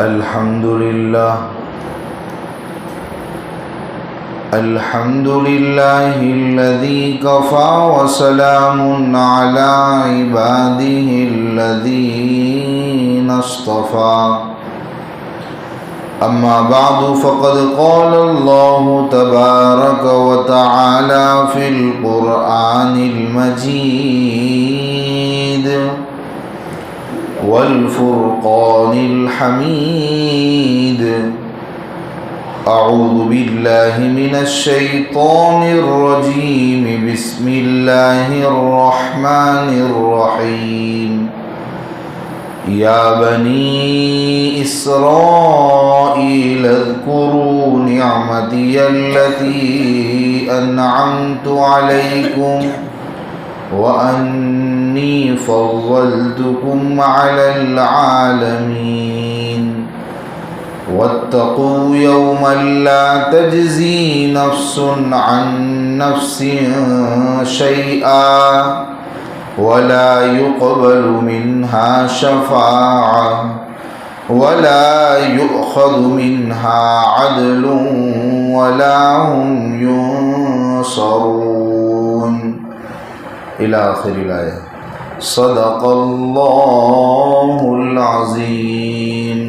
الحمد لله الذي كفى وسلام على عباده الذين اصطفى أما بعد فقد قال الله تبارك وتعالى في القرآن المجيد والفرقان الحميد أعوذ بالله من الشيطان الرجيم بسم الله الرحمن الرحيم يا بني إسرائيل اذكروا نعمتي التي أنعمت عليكم وأني فضلتكم على العالمين واتقوا يوما لا تجزي نفس عن نفس شيئا ولا يقبل منها شفاعة ولا يؤخذ منها عدل ولا هم ينصرون إلى آخر الآية صدق الله العظیم۔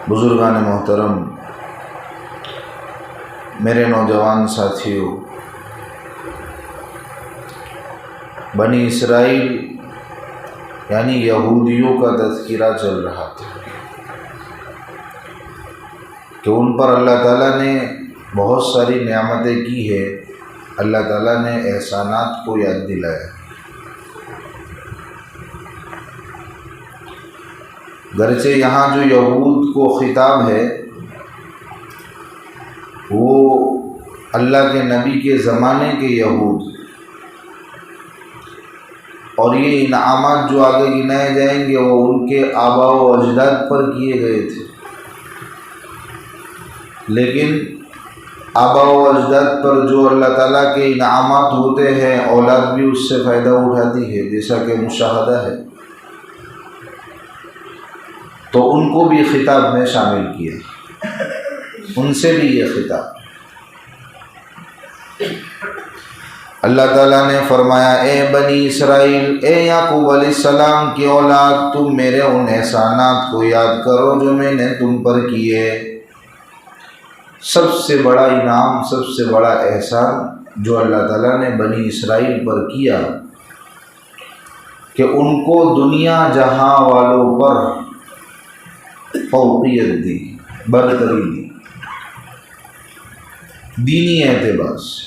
بزرگان محترم، میرے نوجوان ساتھیوں، بنی اسرائیل یعنی یہودیوں کا تذکرہ چل رہا تھا کہ ان پر اللہ تعالیٰ نے بہت ساری نعمتیں کی ہے، اللہ تعالیٰ نے احسانات کو یاد دلایا۔ گرچہ یہاں جو یہود کو خطاب ہے وہ اللہ کے نبی کے زمانے کے یہود، اور یہ انعامات جو آگے گنائے جائیں گے وہ ان کے آباء و اجداد پر کیے گئے تھے، لیکن آباء و اجداد پر جو اللہ تعالیٰ کے انعامات ہوتے ہیں اولاد بھی اس سے فائدہ اٹھاتی ہے، جیسا کہ مشاہدہ ہے، تو ان کو بھی خطاب میں شامل کیا، ان سے بھی یہ خطاب۔ اللہ تعالیٰ نے فرمایا اے بنی اسرائیل، اے یعقوب علیہ السلام کی اولاد، تم میرے ان احسانات کو یاد کرو جو میں نے تم پر کیے۔ سب سے بڑا انعام، سب سے بڑا احسان جو اللہ تعالیٰ نے بنی اسرائیل پر کیا کہ ان کو دنیا جہاں والوں پر فوقیت دی، برتری دی، دینی اعتبار سے۔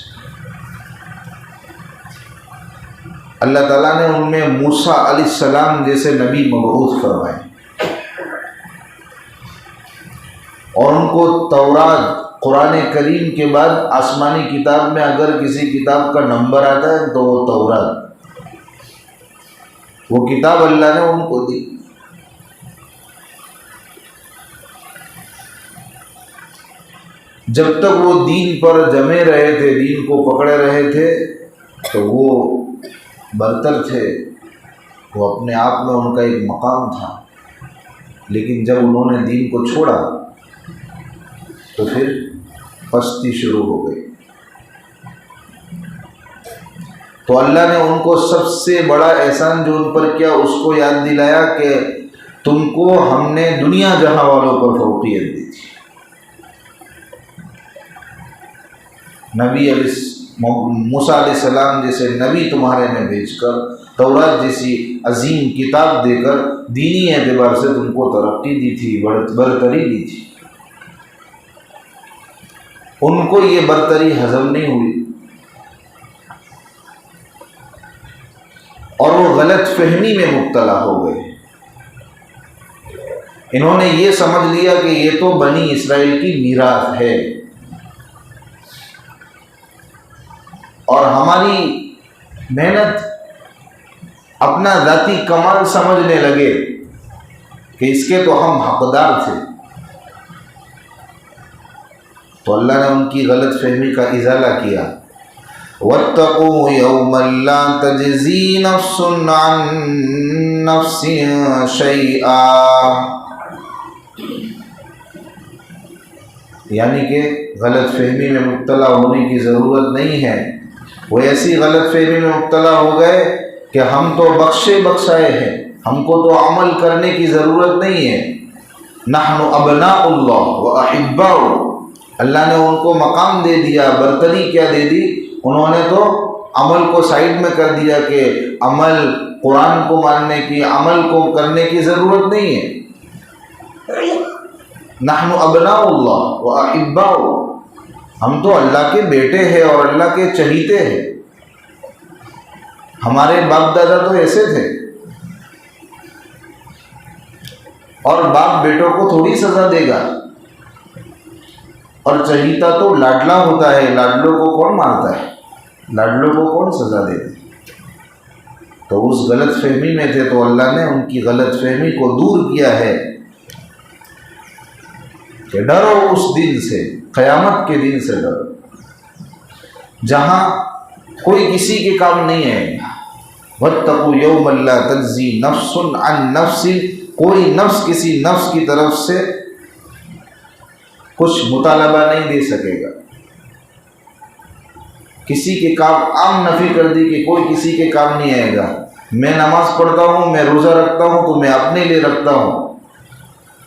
اللہ تعالیٰ نے ان میں موسیٰ علیہ السلام جیسے نبی مبعوث فرمائے، اور ان کو تورات، قرآن کریم کے بعد آسمانی کتاب میں اگر کسی کتاب کا نمبر آتا ہے تو وہ تورات، وہ کتاب اللہ نے ان کو دی۔ جب تک وہ دین پر جمے رہے تھے، دین کو پکڑے رہے تھے، تو وہ برتر تھے، وہ اپنے آپ میں ان کا ایک مقام تھا، لیکن جب انہوں نے دین کو چھوڑا تو پھر پستی شروع ہو گئی۔ تو اللہ نے ان کو سب سے بڑا احسان جو ان پر کیا اس کو یاد دلایا کہ تم کو ہم نے دنیا جہاں والوں پر فوقیت دی تھی۔ نبی موسیٰ علیہ السلام جیسے نبی تمہارے میں بھیج کر، تورات جیسی عظیم کتاب دے کر دینی اعتبار سے تم کو ترقی دی تھی، برتری دی تھی۔ ان کو یہ برتری ہضم نہیں ہوئی اور وہ غلط فہمی میں مبتلا ہو گئے۔ انہوں نے یہ سمجھ لیا کہ یہ تو بنی اسرائیل کی میراث ہے، اور ہماری محنت اپنا ذاتی کمال سمجھنے لگے کہ اس کے تو ہم حقدار تھے۔ تو اللہ نے ان کی غلط فہمی کا ازالہ کیا۔ وَاتَّقُوا يَوْمًا لَا تَجْزِي نَفْسٌ عَن نفس شيئا، یعنی کہ غلط فہمی میں مبتلا ہونے کی ضرورت نہیں ہے۔ وہ ایسی غلط فہمی میں مبتلا ہو گئے کہ ہم تو بخشے بخشائے ہیں، ہم کو تو عمل کرنے کی ضرورت نہیں ہے۔ نحن ابناء اللہ و احباؤ، اللہ نے ان کو مقام دے دیا، برتری کیا دے دی، انہوں نے تو عمل کو سائڈ میں کر دیا کہ عمل قرآن کو ماننے کی، عمل کو کرنے کی ضرورت نہیں ہے۔ نحن ابناء اللہ و احباؤ، ہم تو اللہ کے بیٹے ہیں اور اللہ کے چہیتے ہیں۔ ہمارے باپ دادا تو ایسے تھے، اور باپ بیٹوں کو تھوڑی سزا دے گا، اور چہیتا تو لاڈلا ہوتا ہے، لاڈلوں کو کون مارتا ہے، لاڈلوں کو کون سزا دیتا ہے؟ تو اس غلط فہمی میں تھے تو اللہ نے ان کی غلط فہمی کو دور کیا ہے کہ ڈرو اس دن سے، قیامت کے دن سے ڈرو جہاں کوئی کسی کے کام نہیں آئے گا۔ واتقوا یوما لا تجزی نفس عن نفس، کوئی نفس کسی نفس کی طرف سے کچھ مطالبہ نہیں دے سکے گا۔ کسی کے کام عام نفی کر دی کہ کوئی کسی کے کام نہیں آئے گا۔ میں نماز پڑھتا ہوں، میں روزہ رکھتا ہوں تو میں اپنے لیے رکھتا ہوں،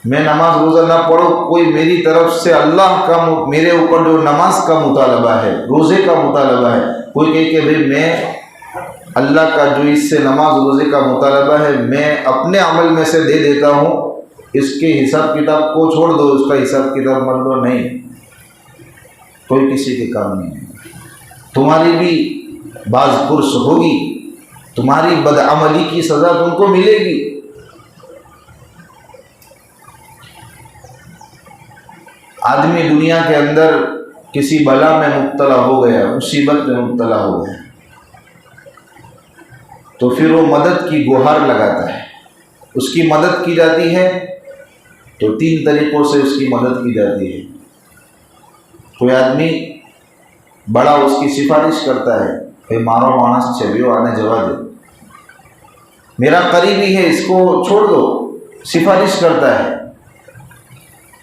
میں نماز روزہ نہ پڑھوں، کوئی میری طرف سے اللہ کا میرے اوپر جو نماز کا مطالبہ ہے، روزے کا مطالبہ ہے، کوئی کہے کہ بھئی میں اللہ کا جو اس سے نماز روزے کا مطالبہ ہے میں اپنے عمل میں سے دے دیتا ہوں، اس کے حساب کتاب کو چھوڑ دو، اس کا حساب کتاب مت لو، نہیں، کوئی کسی کے کام نہیں ہے۔ تمہاری بھی بعض پرس ہوگی، تمہاری بدعملی کی سزا تم کو ملے گی۔ آدمی دنیا کے اندر کسی بلا میں مبتلا ہو گیا، مصیبت میں مبتلا ہو گیا، تو پھر وہ مدد کی گہار لگاتا ہے، اس کی مدد کی جاتی ہے تو 3 طریقوں سے اس کی مدد کی جاتی ہے۔ کوئی آدمی بڑا اس کی سفارش کرتا ہے، بھائی مارو مانس چھبیو آنے جوا دے، میرا قریبی ہے اس کو چھوڑ دو، سفارش کرتا ہے۔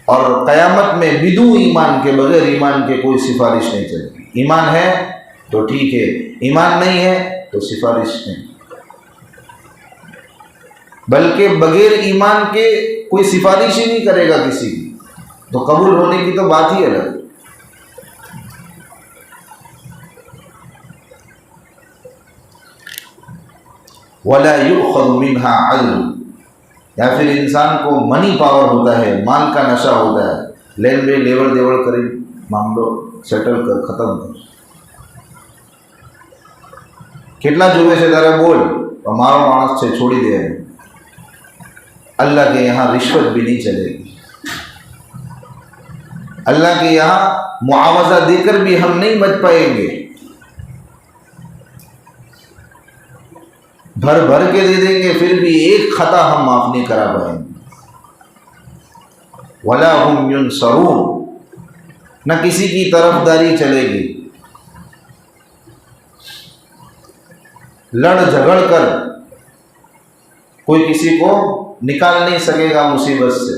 اور قیامت میں بدون ایمان کے، بغیر ایمان کے کوئی سفارش نہیں چلے گی۔ ایمان ہے تو ٹھیک ہے، ایمان نہیں ہے تو سفارش نہیں، بلکہ بغیر ایمان کے کوئی سفارش ہی نہیں کرے گا کسی کی، تو قبول ہونے کی تو بات ہی الگ۔ وَلَا يُؤْخَذُ مِنْهَا عَدْلٌ، یا پھر انسان کو منی پاور ہوتا ہے، مال کا نشہ ہوتا ہے، لین بے لیور دیور کرے، معاملو سیٹل کر، ختم کر، کتنا جوے سے درے بول اور مارو مانس سے چھوڑی دے۔ اللہ کے یہاں رشوت بھی نہیں چلے گی، اللہ کے یہاں معاوضہ دے کر بھی ہم نہیں بچ پائیں گے، بھر بھر کے دے دیں گے پھر بھی ایک خطا ہم معاف نہیں کرا پائیں گے۔ وَلَا هُمْ يُنْصَرُونَ، نہ کسی کی طرفداری چلے گی، لڑ جھگڑ کر کوئی کسی کو نکال نہیں سکے گا مصیبت سے۔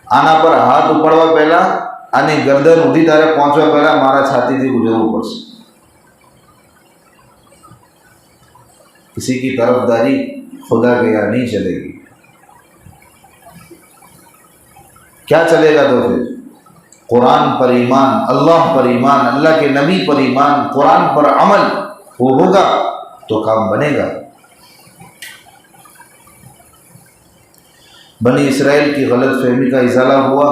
آنا پر ہاتھ اپڑوا پہلا، آنے گردن ادھی تارے پہنچوا پہلا، مارا چھاتی تھی گزر اوپر سے۔ کسی کی طرفداری خدا کے یہاں نہیں چلے گی۔ کیا چلے گا تو پھر قرآن پر ایمان، اللہ پر ایمان، اللہ کے نبی پر ایمان، قرآن پر عمل، وہ ہوگا تو کام بنے گا۔ بنی اسرائیل کی غلط فہمی کا ازالہ ہوا،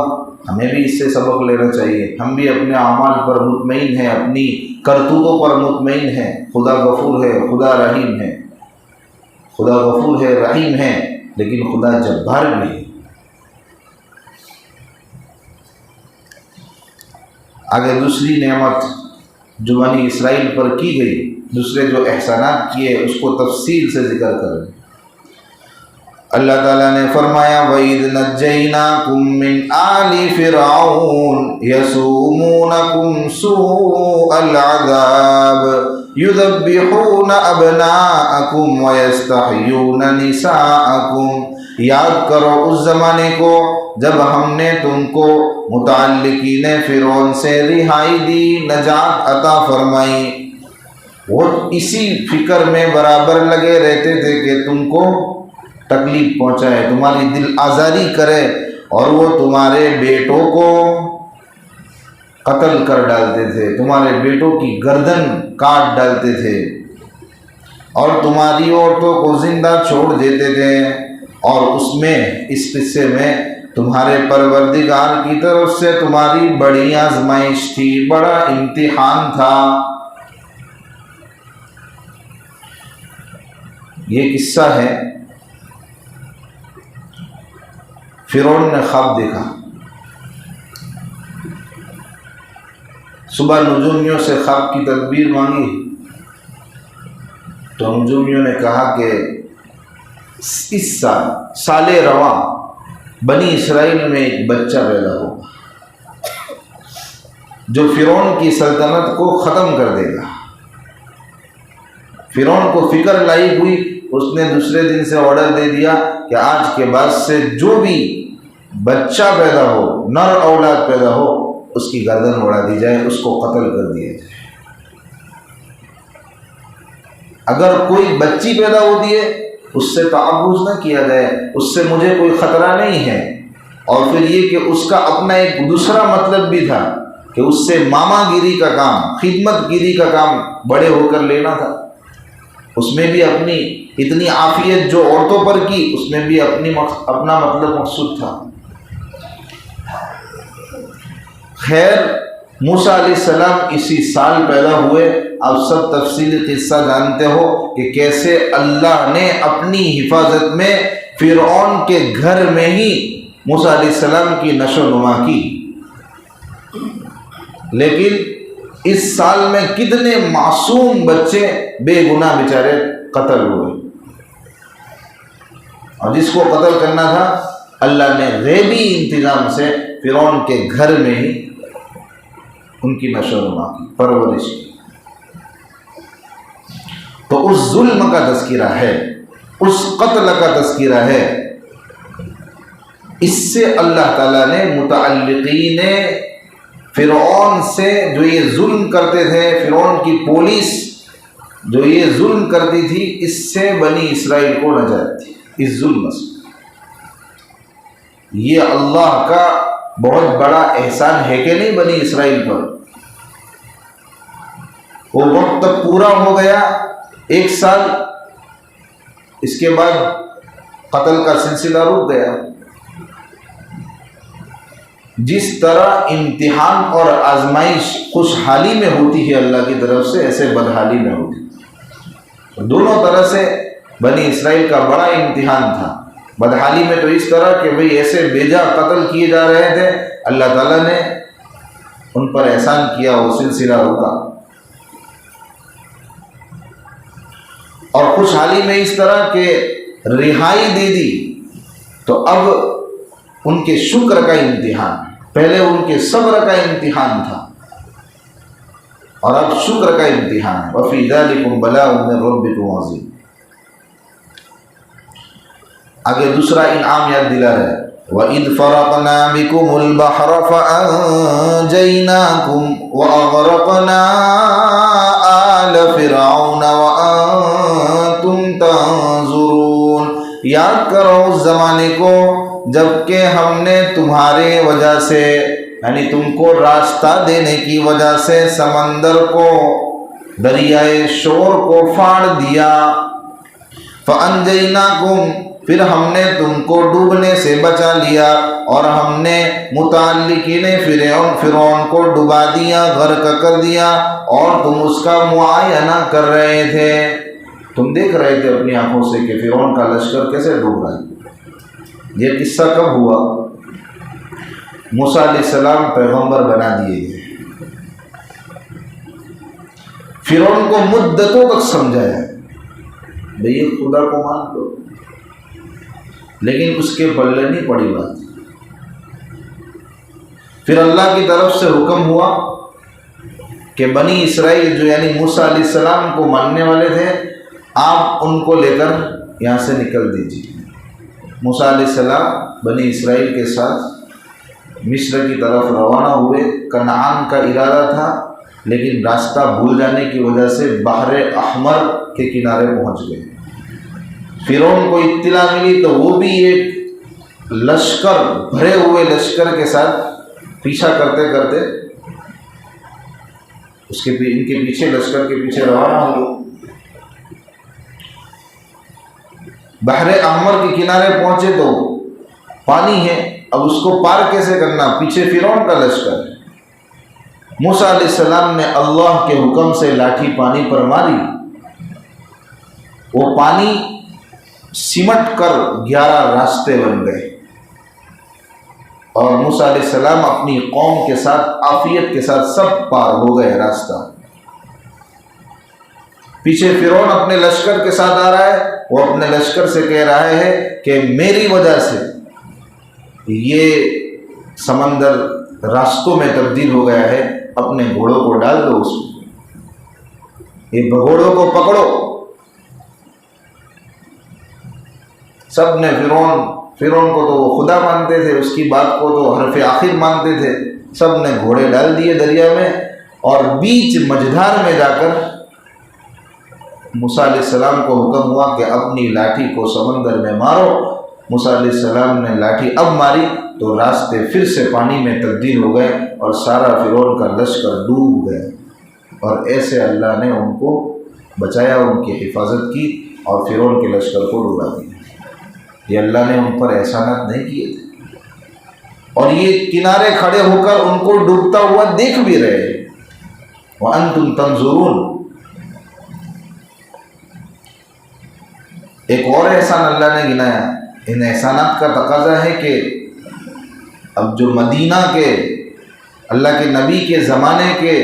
ہمیں بھی اس سے سبق لینا چاہیے۔ ہم بھی اپنے اعمال پر مطمئن ہیں، اپنی کرتوتوں پر مطمئن ہیں۔ خدا غفور ہے، خدا رحیم ہے، خدا غفور ہے، رحیم ہے، لیکن خدا جبار بھی ہے۔ آگے دوسری نعمت جو بنی اسرائیل پر کی گئی، دوسرے جو احسانات کیے اس کو تفصیل سے ذکر کریں۔ اللہ تعالیٰ نے فرمایا وَإِذْ نَجَّيْنَاكُم مِّنْ آلِ فِرْعَوْنَ يَسُومُونَكُمْ سُوءَ الْعَذَابِ یذبحون ابناءکم ویستحیون نساءکم، یاد کرو اس زمانے کو جب ہم نے تم کو متعلقین فرعون سے رہائی دی، نجات عطا فرمائی۔ وہ اسی فکر میں برابر لگے رہتے تھے کہ تم کو تکلیف پہنچائے، تمہاری دل آزاری کرے، اور وہ تمہارے بیٹوں کو قتل کر ڈالتے تھے، تمہارے بیٹوں کی گردن کاٹ ڈالتے تھے، اور تمہاری عورتوں کو زندہ چھوڑ دیتے تھے۔ اور اس قصے میں تمہارے پروردگار کی طرف سے تمہاری بڑی آزمائش تھی، بڑا امتحان تھا۔ یہ قصہ ہے، فرعون نے خواب دیکھا، صبح نجومیوں سے خواب کی تدبیر مانگی، تو نجومیوں نے کہا کہ اس سال رواں بنی اسرائیل میں ایک بچہ پیدا ہوگا جو فرعون کی سلطنت کو ختم کر دے گا۔ فرعون کو فکر لائی ہوئی، اس نے دوسرے دن سے آرڈر دے دیا کہ آج کے بعد سے جو بھی بچہ پیدا ہو، نر اولاد پیدا ہو، اس کی گردن اڑا دی جائے، اس کو قتل کر دیا جائے۔ اگر کوئی بچی پیدا ہوتی ہے اس سے تعوذ نہ کیا جائے، اس سے مجھے کوئی خطرہ نہیں ہے۔ اور پھر یہ کہ اس کا اپنا ایک دوسرا مطلب بھی تھا کہ اس سے ماما گیری کا کام، خدمت گیری کا کام بڑے ہو کر لینا تھا۔ اس میں بھی اپنی اتنی عافیت جو عورتوں پر کی، اس میں بھی اپنا مطلب مقصود تھا۔ خیر، موسیٰ علیہ السلام اسی سال پیدا ہوئے۔ آپ سب تفصیلی قصہ جانتے ہو کہ کیسے اللہ نے اپنی حفاظت میں فرعون کے گھر میں ہی موسیٰ علیہ السلام کی نشو و نما کی۔ لیکن اس سال میں کتنے معصوم بچے بے گناہ بیچارے قتل ہوئے، اور جس کو قتل کرنا تھا اللہ نے غیبی انتظام سے فرعون کے گھر میں ہی ان کی نشو و نما کی، پرورش کی۔ تو اس ظلم کا تذکرہ ہے، اس قتل کا تذکرہ ہے۔ اس سے اللہ تعالیٰ نے متعلقین فرعون سے جو یہ ظلم کرتے تھے، فرعون کی پولیس جو یہ ظلم کرتی تھی، اس سے بنی اسرائیل کو نجات تھی، اس ظلم سے۔ یہ اللہ کا بہت بڑا احسان ہے کہ نہیں بنی اسرائیل پر۔ وہ وقت پورا ہو گیا، 1 سال، اس کے بعد قتل کا سلسلہ رک گیا۔ جس طرح امتحان اور آزمائش خوشحالی میں ہوتی ہے اللہ کی طرف سے، ایسے بدحالی میں ہوتی ہے۔ دونوں طرح سے بنی اسرائیل کا بڑا امتحان تھا۔ بدحالی میں تو اس طرح کہ بھئی ایسے بیجا قتل کیے جا رہے تھے، اللہ تعالیٰ نے ان پر احسان کیا، وہ سلسلہ رکا۔ اور خوشحالی میں اس طرح کہ رہائی دے دی، تو اب ان کے شکر کا امتحان، پہلے ان کے صبر کا امتحان تھا اور اب شکر کا امتحان ہے۔ وَفِي ذَلِكُمْ بَلَاءٌ مِّن رَبِّكُمْ عَظِيمٌ۔ آگے دوسرا انعام یاد دلا رہے، وَإِذْ فَرَقْنَا بِكُمُ الْبَحْرَ فَأَنجَيْنَاكُمْ وَأَغْرَقْنَا آلَ فِرْعَوْنَ وَأَنْتُمْ تَنظُرُونَ۔ یاد کرو اس زمانے کو جب کہ ہم نے تمہارے وجہ سے، یعنی تم کو راستہ دینے کی وجہ سے، سمندر کو، دریائے شور کو پھاڑ دیا۔ فَأَنْجَيْنَاكُمْ، پھر ہم نے تم کو ڈوبنے سے بچا لیا، اور ہم نے متعلقین فرعون کو ڈبا دیا، غرق کر دیا، اور تم اس کا معائنہ کر رہے تھے، تم دیکھ رہے تھے اپنی آنکھوں سے کہ فرعون کا لشکر کیسے ڈوب رہا ہے۔ یہ قصہ کب ہوا؟ موسیٰ علیہ السلام پیغمبر بنا دیے گئے، فرعون کو مدتوں تک سمجھایا بھئی خدا کو مان لو، لیکن اس کے پلے نہیں پڑی بات۔ پھر اللہ کی طرف سے حکم ہوا کہ بنی اسرائیل جو یعنی موسیٰ علیہ السلام کو ماننے والے تھے، آپ ان کو لے کر یہاں سے نکل دیجیے۔ موسیٰ علیہ السلام بنی اسرائیل کے ساتھ مصر کی طرف روانہ ہوئے۔ کنعان کا ارادہ تھا، لیکن راستہ بھول جانے کی وجہ سے بحر احمر کے کنارے پہنچ گئے۔ فرعون کو اطلاع ملی تو وہ بھی ایک لشکر، بھرے ہوئے لشکر کے ساتھ پیچھا کرتے کرتے ان کے پیچھے، لشکر کے پیچھے روانہ ہوئے۔ بحر احمر کے کنارے پہنچے تو پانی ہے، اب اس کو پار کیسے کرنا؟ پیچھے فرعون کا لشکر ہے۔ موسیٰ علیہ السلام نے اللہ کے حکم سے لاٹھی پانی پر ماری، وہ پانی سمٹ کر 11 راستے بن گئے، اور موسیٰ علیہ السلام اپنی قوم کے ساتھ عافیت کے ساتھ سب پار ہو گئے راستہ۔ پیچھے فرعون اپنے لشکر کے ساتھ آ رہا ہے، وہ اپنے لشکر سے کہہ رہا ہے کہ میری وجہ سے یہ سمندر راستوں میں تبدیل ہو گیا ہے، اپنے گھوڑوں کو ڈال دو اس میں، یہ گھوڑوں کو پکڑو۔ سب نے فرعون کو تو وہ خدا مانتے تھے، اس کی بات کو تو حرف آخر مانتے تھے، سب نے گھوڑے ڈال دیے دریا میں، اور بیچ مجھدار میں جا کر موسیٰ علیہ السلام کو حکم ہوا کہ اپنی لاٹھی کو سمندر میں مارو۔ موسیٰ علیہ السلام نے لاٹھی اب ماری تو راستے پھر سے پانی میں تبدیل ہو گئے، اور سارا فرعون کا لشکر ڈوب گئے، اور ایسے اللہ نے ان کو بچایا، ان کی حفاظت کی، اور فرعون کے لشکر کو ڈبا دیا۔ یہ اللہ نے ان پر احسانات نہیں کیے تھے، اور یہ کنارے کھڑے ہو کر ان کو ڈوبتا ہوا دیکھ بھی رہے۔ وَأَنْتُمْ تَنْظُرُونَ۔ ایک اور احسان اللہ نے گنایا۔ ان احسانات کا تقاضا ہے کہ اب جو مدینہ کے اللہ کے نبی کے زمانے کے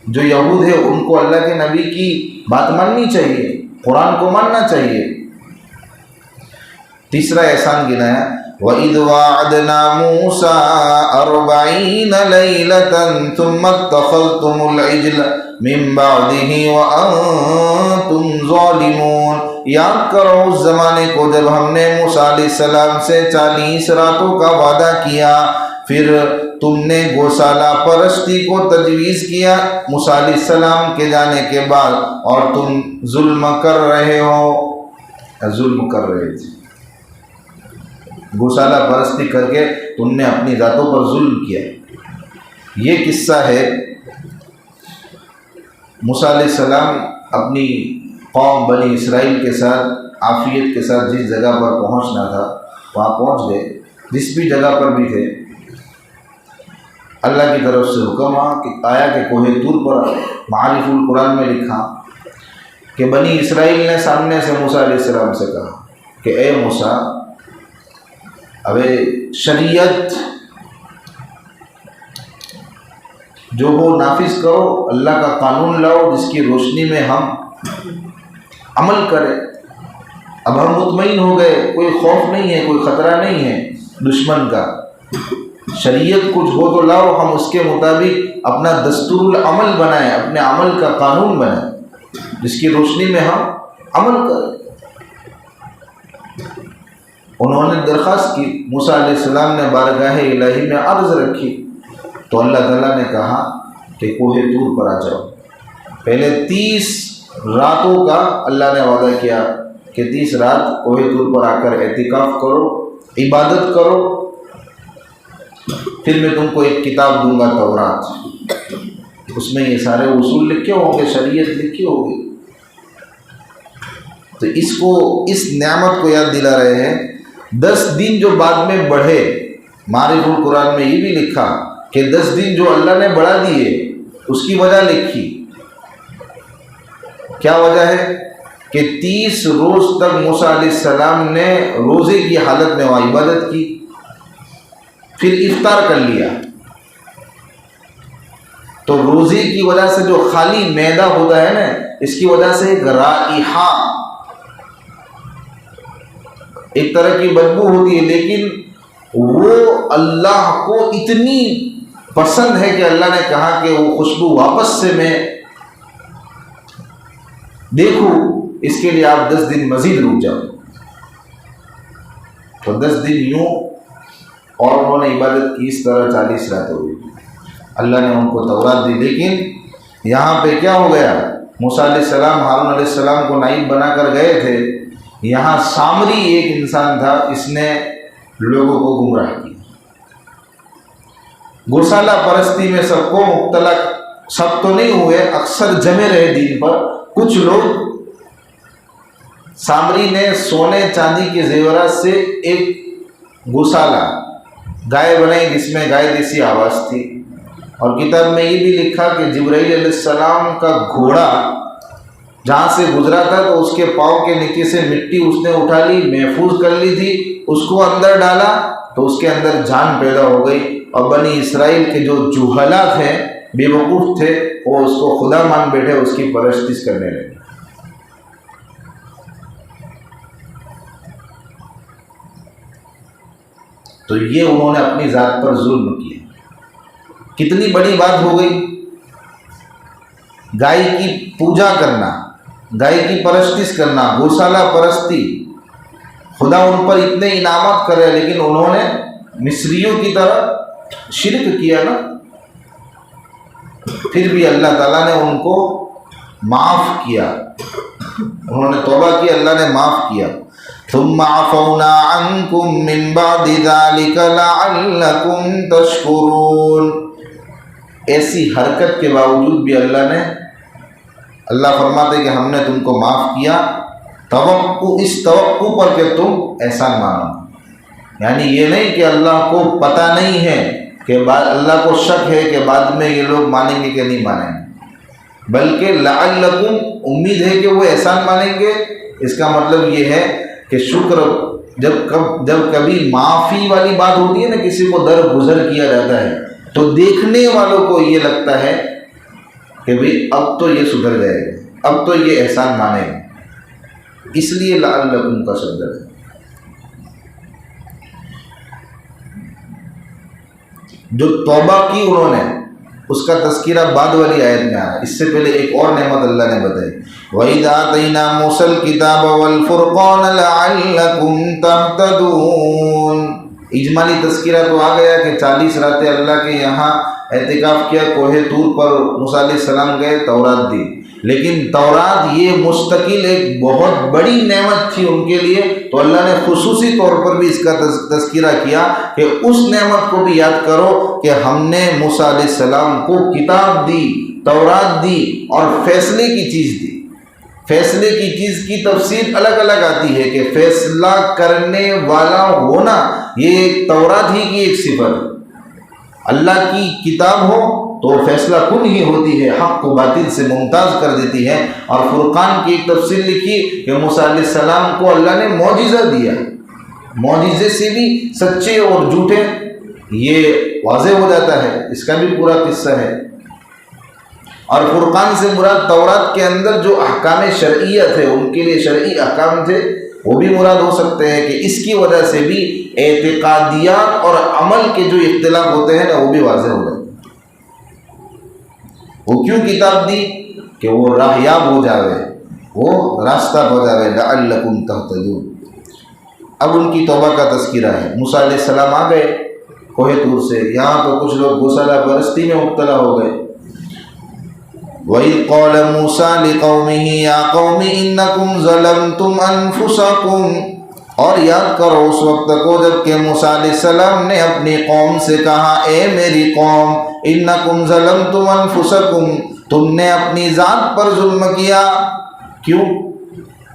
جو یہود ہے، ان کو اللہ کے نبی کی بات ماننی چاہیے، قرآن کو ماننا چاہیے۔ تیسرا احسان گنایا، وَإِذْ وَعَدْنَا مُوسَىٰ 40 لَيْلَةً ثُمَّ اتَّخَذْتُمُ الْعِجْلَ مِن بَعْدِهِ وَأَنْتُمْ ظَالِمُونَ۔ یاد کرو اس زمانے کو جب ہم نے موسیٰ علیہ السلام سے 40 راتوں کا وعدہ کیا، پھر تم نے گوسالہ پرستی کو تجویز کیا موسیٰ علیہ السلام کے جانے کے بعد، اور تم ظلم کر رہے تھے، گوسالہ پرستی کر کے تم نے اپنی ذاتوں پر ظلم کیا۔ یہ قصہ ہے موسیٰ علیہ السلام اپنی قوم بنی اسرائیل کے ساتھ عافیت کے ساتھ جس جگہ پر پہنچنا تھا وہاں پہنچ گئے۔ جس بھی جگہ پر بھی تھے، اللہ کی طرف سے حکم آیا کہ کوہ طور پر، معارف القرآن میں لکھا کہ بنی اسرائیل نے سامنے سے موسیٰ علیہ السلام سے کہا کہ اے موسیٰ، اب شریعت جو ہو نافذ کرو، اللہ کا قانون لاؤ جس کی روشنی میں ہم عمل کریں۔ اب ہم مطمئن ہو گئے، کوئی خوف نہیں ہے، کوئی خطرہ نہیں ہے دشمن کا۔ شریعت کچھ ہو تو لاؤ، ہم اس کے مطابق اپنا دستور العمل بنائیں، اپنے عمل کا قانون بنائیں جس کی روشنی میں ہم عمل کریں۔ انہوں نے درخواست کی، موسیٰ علیہ السلام نے بارگاہ الہی میں عرض رکھی، تو اللہ تعالیٰ نے کہا کہ کوہ طور پر آ جاؤ۔ پہلے 30 راتوں کا اللہ نے وعدہ کیا کہ 30 رات کوہ طور پر آ کر اعتکاف کرو، عبادت کرو، پھر میں تم کو ایک کتاب دوں گا، تورات، اس میں یہ سارے اصول لکھے ہوں گے، شریعت لکھی ہوگی۔ تو اس نعمت کو یاد دلا رہے ہیں۔ 10 دن جو بعد میں بڑھے، معارف القرآن میں یہ بھی لکھا کہ 10 دن جو اللہ نے بڑھا دیے، اس کی وجہ لکھی۔ کیا وجہ ہے؟ کہ 30 روز تک موسیٰ علیہ السلام نے روزے کی حالت میں وہاں عبادت کی، پھر افطار کر لیا۔ تو روزے کی وجہ سے جو خالی معدہ ہوتا ہے نا، اس کی وجہ سے ایک رائحہ، ایک طرح کی بدبو ہوتی ہے، لیکن وہ اللہ کو اتنی پسند ہے کہ اللہ نے کہا کہ وہ خوشبو واپس سے میں دیکھوں، اس کے لیے آپ 10 دن مزید رک جاؤ۔ تو 10 دن یوں، اور انہوں نے عبادت کی اس طرح 40 راتیں ہوئی۔ اللہ نے ان کو تورات دی، لیکن یہاں پہ کیا ہو گیا؟ موسیٰ علیہ السلام ہارون علیہ السلام کو نائب بنا کر گئے تھے، یہاں سامری ایک انسان تھا، اس نے لوگوں کو گمراہ کیا۔ گوسالہ پرستی میں سب کو مبتلا، سب تو نہیں ہوئے، اکثر جمے رہے دین پر۔ کچھ لوگ، سامری نے سونے چاندی کے زیورات سے ایک گوسالہ گائے بنائی جس میں گائے جیسی آواز تھی، اور کتاب میں یہ بھی لکھا کہ جبرائیل علیہ السلام کا گھوڑا جہاں سے گزرا تھا تو اس کے پاؤں کے نیچے سے مٹی اس نے اٹھا لی، محفوظ کر لی تھی، اس کو اندر ڈالا تو اس کے اندر جان پیدا ہو گئی، اور بنی اسرائیل کے جو جہلا تھے، بے وقوف تھے، وہ اس کو خدا مان بیٹھے، اس کی پرستش کرنے لگے۔ تو یہ انہوں نے اپنی ذات پر ظلم کیا۔ کتنی بڑی بات ہو گئی، گائے کی پوجا کرنا، گائے کی پرستش کرنا، گوسالہ پرستی۔ خدا ان پر اتنے انعامات کرے، لیکن انہوں نے مصریوں کی طرح شرک کیا نا، پھر بھی اللہ تعالیٰ نے ان کو معاف کیا، انہوں نے توبہ کی، اللہ نے معاف کیا۔ ثم عفونا عنكم من بعد ذلك لعلكم تشكرون۔ ایسی حرکت کے باوجود بھی اللہ فرماتے کہ ہم نے تم کو معاف کیا، اس توقع پر کہ تم احسان مانو۔ یعنی یہ نہیں کہ اللہ کو پتہ نہیں ہے، کہ اللہ کو شک ہے کہ بعد میں یہ لوگ مانیں گے کہ نہیں مانیں گے، بلکہ لعلکم، امید ہے کہ وہ احسان مانیں گے۔ اس کا مطلب یہ ہے کہ شکر، جب کبھی معافی والی بات ہوتی ہے نا، کسی کو درگزر کیا جاتا ہے تو دیکھنے والوں کو یہ لگتا ہے کہ بھئی اب تو یہ سدھر جائے گا، اب تو یہ احسان مانے گا، اس لیے لعلکم کا شبد ہے۔ جو توبہ کی انہوں نے، اس کا تذکرہ بعد والی آیت میں آیا، اس سے پہلے ایک اور نعمت اللہ نے بتائی، وَإِذْ آتَيْنَا مُوسَى الْكِتَابَ وَالْفُرْقَانَ لَعَلَّكُمْ تَهْتَدُونَ۔ اجمالی تذکرہ تو آ گیا کہ 40 راتیں اللہ کے یہاں اعتکاف کیا، کوہ طور پر موسیٰ علیہ السلام گئے، تورات دی، لیکن تورات یہ مستقل ایک بہت بڑی نعمت تھی ان کے لیے، تو اللہ نے خصوصی طور پر بھی اس کا تذکرہ کیا کہ اس نعمت کو بھی یاد کرو کہ ہم نے موسیٰ علیہ السلام کو کتاب دی، تورات دی، اور فیصلے کی چیز دی۔ فیصلے کی چیز کی تفسیر الگ الگ آتی ہے کہ فیصلہ کرنے والا ہونا، یہ تورات ہی کی ایک صفت ہے۔ اللہ کی کتاب ہو تو فیصلہ کن ہی ہوتی ہے، حق کو باطل سے ممتاز کر دیتی ہے۔ اور فرقان کی ایک تفسیر لکھی کہ موسیٰ علیہ السلام کو اللہ نے معجزہ دیا، معجزے سے بھی سچے اور جھوٹے یہ واضح ہو جاتا ہے، اس کا بھی پورا قصہ ہے۔ اور فرقان سے مراد تورات کے اندر جو احکام شرعیہ تھے، ان کے لیے شرعی احکام تھے، وہ بھی مراد ہو سکتے ہیں کہ اس کی وجہ سے بھی اعتقادیات اور عمل کے جو اختلاف ہوتے ہیں نا، وہ بھی واضح ہو جاتے ہیں۔ وہ کیوں کتاب دی؟ کہ وہ راہیاب ہو جاوے، وہ راستہ ہو جاوے، لعلکم تہتدون۔ اب ان کی توبہ کا تذکرہ ہے۔ موسیٰ علیہ السلام آ گئے کوہ طور سے، یہاں تو کچھ لوگ گوسالہ پرستی میں مبتلا ہو گئے۔ وَإِذْ قَالَ مُوسَىٰ لِقَوْمِهِ يَا قَوْمِ إِنَّكُمْ ظَلَمْتُمْ أَنفُسَكُمْ، اور یاد کرو اس وقت کو جب کہ موسیٰ علیہ السلام نے اپنی قوم سے کہا، اے میری قوم، إِنَّكُمْ ظَلَمْتُمْ أَنفُسَكُمْ، تم نے اپنی ذات پر ظلم کیا۔ کیوں؟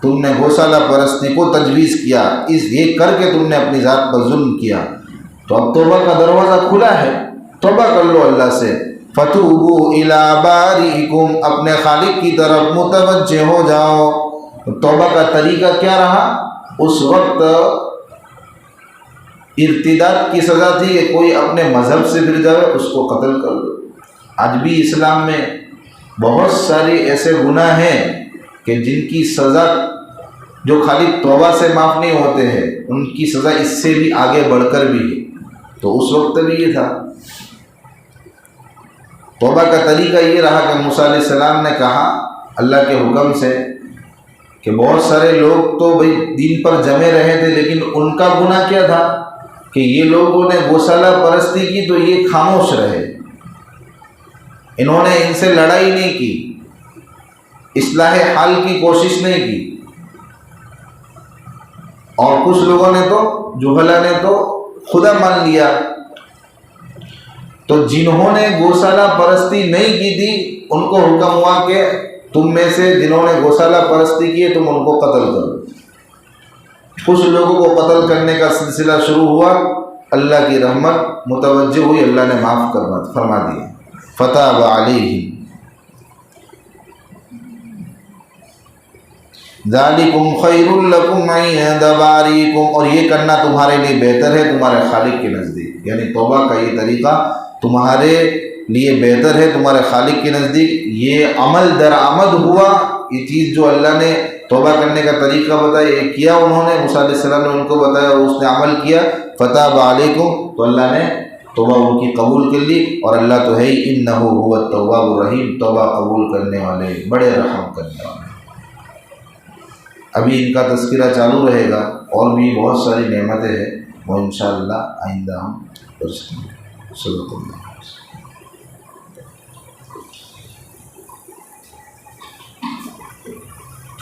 تم نے گوسالہ پرستی کو تجویز کیا، یہ کر کے تم نے اپنی ذات پر ظلم کیا۔ تو اب توبہ کا دروازہ کھلا ہے، توبہ کر لو اللہ سے۔ فَتُوبُوا إِلَىٰ بَارِئِكُمْ، اپنے خالق کی طرف متوجہ ہو جاؤ۔ توبہ کا طریقہ کیا رہا؟ اس وقت ارتداد کی سزا تھی کہ کوئی اپنے مذہب سے پھر جائے، اس کو قتل کر دو۔ آج بھی اسلام میں بہت سارے ایسے گناہ ہیں کہ جن کی سزا جو خالی توبہ سے معاف نہیں ہوتے ہیں، ان کی سزا اس سے بھی آگے بڑھ کر بھی ہے۔ تو اس وقت بھی یہ تھا۔ توبہ کا طریقہ یہ رہا کہ موسیٰ علیہ السلام نے کہا اللہ کے حکم سے کہ بہت سارے لوگ تو بھئی دین پر جمے رہے تھے، لیکن ان کا گناہ کیا تھا کہ یہ لوگوں نے گوشالہ پرستی کی تو یہ خاموش رہے، انہوں نے ان سے لڑائی نہیں کی، اصلاح حال کی کوشش نہیں کی۔ اور کچھ لوگوں نے تو جہلا نے تو خدا مان لیا۔ تو جنہوں نے گوشالہ پرستی نہیں کی تھی ان کو حکم ہوا کہ تم میں سے جنہوں نے گوشالہ پرستی کی ہے تم ان کو قتل کرو۔ کچھ لوگوں کو قتل کرنے کا سلسلہ شروع ہوا، اللہ کی رحمت متوجہ ہوئی، اللہ نے معاف فرما دیا۔ فتاب علیہم ذالکم خیر لکم عند باریکم، اور یہ کرنا تمہارے لیے بہتر ہے تمہارے خالق کے نزدیک، یعنی توبہ کا یہ طریقہ تمہارے لیے بہتر ہے تمہارے خالق کے نزدیک۔ یہ عمل درآمد ہوا، یہ چیز جو اللہ نے توبہ کرنے کا طریقہ بتایا یہ کیا انہوں نے، موسیٰ علیہ السلام نے ان کو بتایا اور اس نے عمل کیا، فتاب علیکم، تو اللہ نے توبہ ان کی قبول کر لی، اور اللہ تو ہے ہی انہ هو التواب الرحیم، توبہ قبول کرنے والے بڑے رحم کرنے والے۔ ابھی ان کا تذکرہ چالو رہے گا، اور بھی بہت ساری نعمتیں ہیں وہ انشاءاللہ آئندہ ہم کر سکیں گے۔ صدق اللہ۔